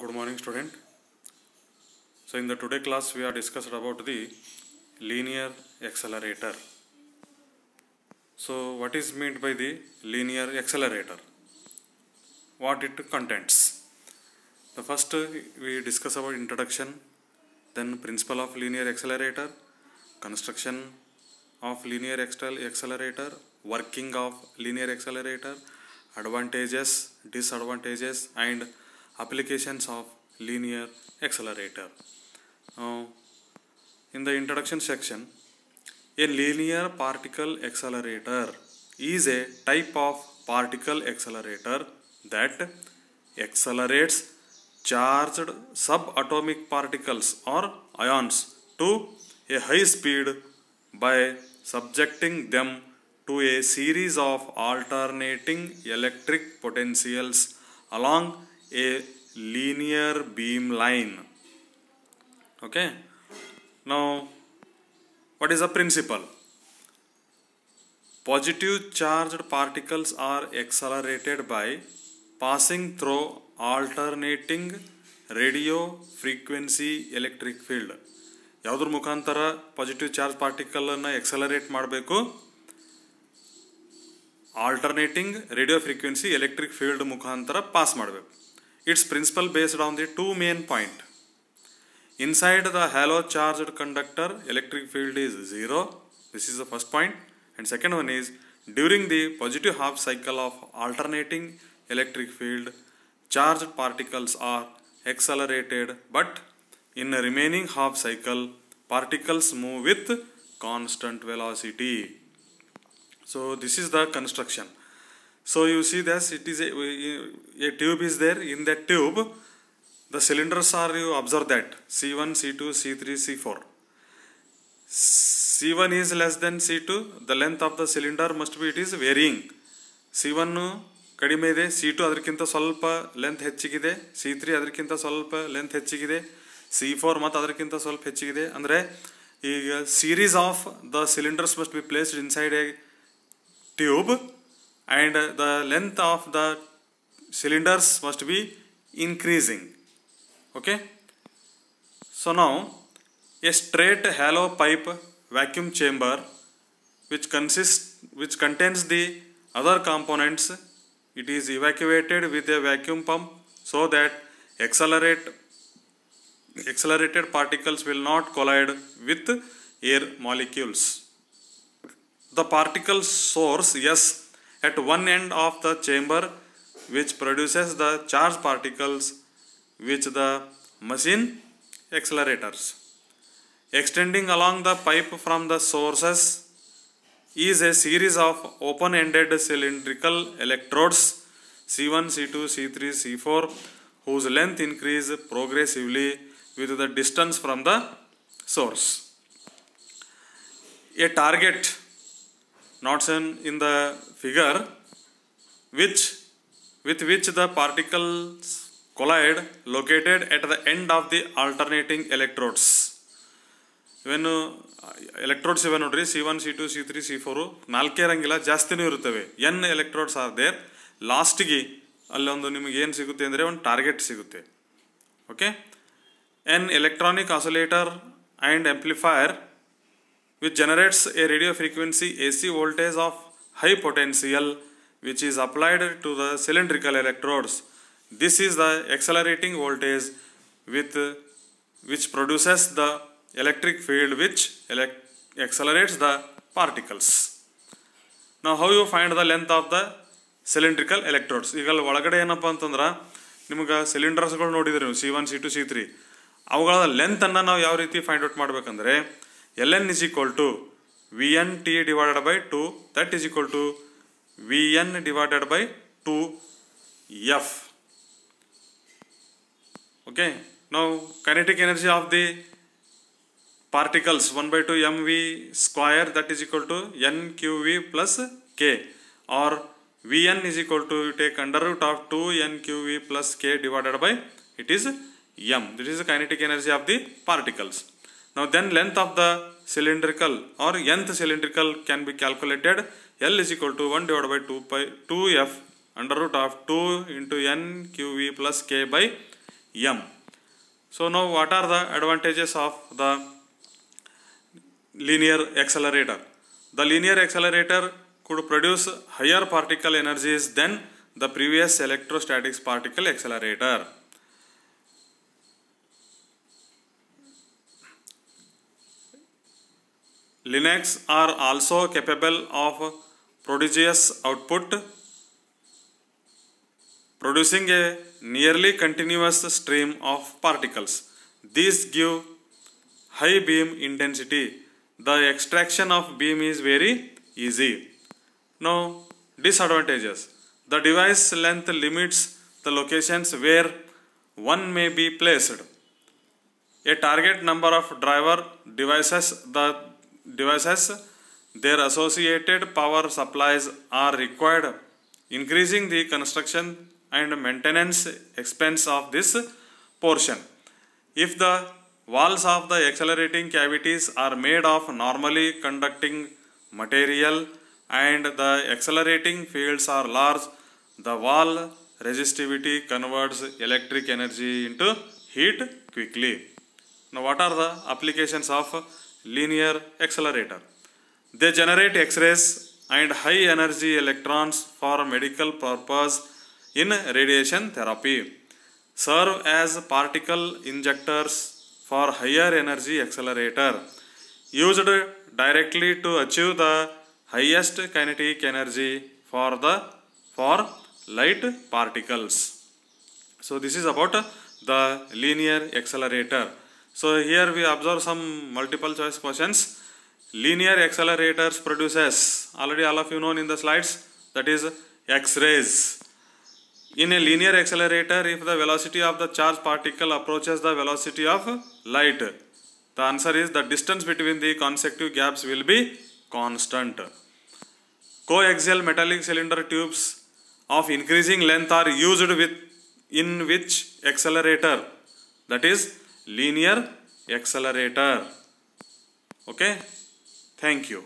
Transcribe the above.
Good morning, student. So in the today class we are discussed about the linear accelerator. So what is meant by the linear accelerator? What it contains? The first we discuss about introduction, then principle of linear accelerator, construction of linear accelerator, working of linear accelerator, advantages, disadvantages and applications of linear accelerator. Now, in the introduction section, a linear particle accelerator is a type of particle accelerator that accelerates charged subatomic particles or ions to a high speed by subjecting them to a series of alternating electric potentials along a linear beam line. Okay. Now, what is the principle? Positive charged particles are accelerated by passing through alternating radio frequency electric field. ಯಾವುದ್ರ ಮುಖಾಂತರ positive charge particle ಅನ್ನು accelerate ಮಾಡಬೇಕು? Alternating radio frequency electric field ಮುಖಾಂತರ pass ಮಾಡಬೇಕು. Its principle based on the two main point. Inside the halo charged conductor, electric field is 0. This is the first point. And second one is, during the positive half cycle of alternating electric field, charged particles are accelerated, but in the remaining half cycle, particles move with constant velocity. So this is the construction. So you see this, it is a tube is there. In that tube, the cylinders are, you observe that C1, C2, C3, C4. C1 is less than C2. The length of the cylinder must be, it is varying. C1 ಕಡಿಮೆ ಇದೆ, C2 ಅದಕ್ಕಿಂತ ಸ್ವಲ್ಪ length ಹೆಚ್ಚಿಗಿದೆ, C3 ಅದಕ್ಕಿಂತ ಸ್ವಲ್ಪ length ಹೆಚ್ಚಿಗಿದೆ, C4 ಮತ್ತು ಅದಕ್ಕಿಂತ ಸ್ವಲ್ಪ ಹೆಚ್ಚಿಗಿದೆ. ಅಂದರೆ ಈಗ series of the cylinders must be placed inside a tube and the length of the cylinders must be increasing. Okay. So now a straight hollow pipe vacuum chamber which contains the other components, it is evacuated with a vacuum pump so that accelerated particles will not collide with air molecules. The particle source S at one end of the chamber which produces the charged particles which the machine accelerators. Extending along the pipe from the sources is a series of open-ended cylindrical electrodes C1, C2, C3, C4 whose length increase progressively with the distance from the source. A target not shown in the figure with which the particles collide located at the end of the alternating electrodes. When electrodes ಇವೆ ನೋಡ್ರಿ, C1, C2, C3, C4 ನಾಲ್ಕೇ ಇರಂಗಿಲ್ಲ, ಜಾಸ್ತಿನೂ ಇರುತ್ತವೆ. N electrodes are there. ಲಾಸ್ಟ್ಗೆ ಅಲ್ಲೊಂದು ನಿಮಗೆ ಏನು ಸಿಗುತ್ತೆ ಅಂದರೆ ಒಂದು ಟಾರ್ಗೆಟ್ ಸಿಗುತ್ತೆ. Okay. An electronic oscillator and amplifier which generates a radio frequency AC voltage of high potential which is applied to the cylindrical electrodes. This is the accelerating voltage which produces the electric field which accelerates the particles. Now how you find the length of the cylindrical electrodes? ಈಗ ಒಳಗಡೆ ಏನಪ್ಪ ಅಂತಂದ್ರೆ ನಿಮಗೆ ಸಿಲಿಂಡರ್ಸ್ಗಳು ನೋಡಿದ್ರಿ ನೀವು, C1, C2, C3. ಅವುಗಳ length ಅನ್ನು ನಾವು ಯಾವ ರೀತಿ ಫೈಂಡ್ ಔಟ್ ಮಾಡಬೇಕಂದ್ರೆ Ln is equal to Vnt divided by 2, that is equal to Vn divided by 2f. Okay. Now kinetic energy of the particles 1 by 2 mv square, that is equal to nqv plus k, or Vn is equal to, you take under root of 2 nqv plus k divided by, it is m. This is the kinetic energy of the particles. Now then length of the cylindrical or nth cylindrical can be calculated. L is equal to 1 divided by 2f under root of 2 into n qv plus k by m. So now what are the advantages of the linear accelerator? The linear accelerator could produce higher particle energies than the previous electrostatics particle accelerator. Linacs are also capable of prodigious output, producing a nearly continuous stream of particles. These give high beam intensity. The extraction of beam is very easy. Now, disadvantages. The device length limits the locations where one may be placed. A target number of driver devices, their associated power supplies are required, increasing the construction and maintenance expense of this portion. If the walls of the accelerating cavities are made of normally conducting material and the accelerating fields are large, the wall resistivity converts electric energy into heat quickly. Now, what are the applications of linear accelerator? They generate X-rays and high energy electrons for medical purpose in radiation therapy, serve as particle injectors for higher energy accelerator, used directly to achieve the highest kinetic energy for light particles. So this is about the linear accelerator. So here we observe some multiple choice questions. Linear accelerators produces, already all of you know in the slides, that is X-rays. In a linear accelerator, if the velocity of the charged particle approaches the velocity of light, the answer is the distance between the consecutive gaps will be constant. Coaxial metallic cylinder tubes of increasing length are used in which accelerator? That is linear accelerator. Okay, thank you.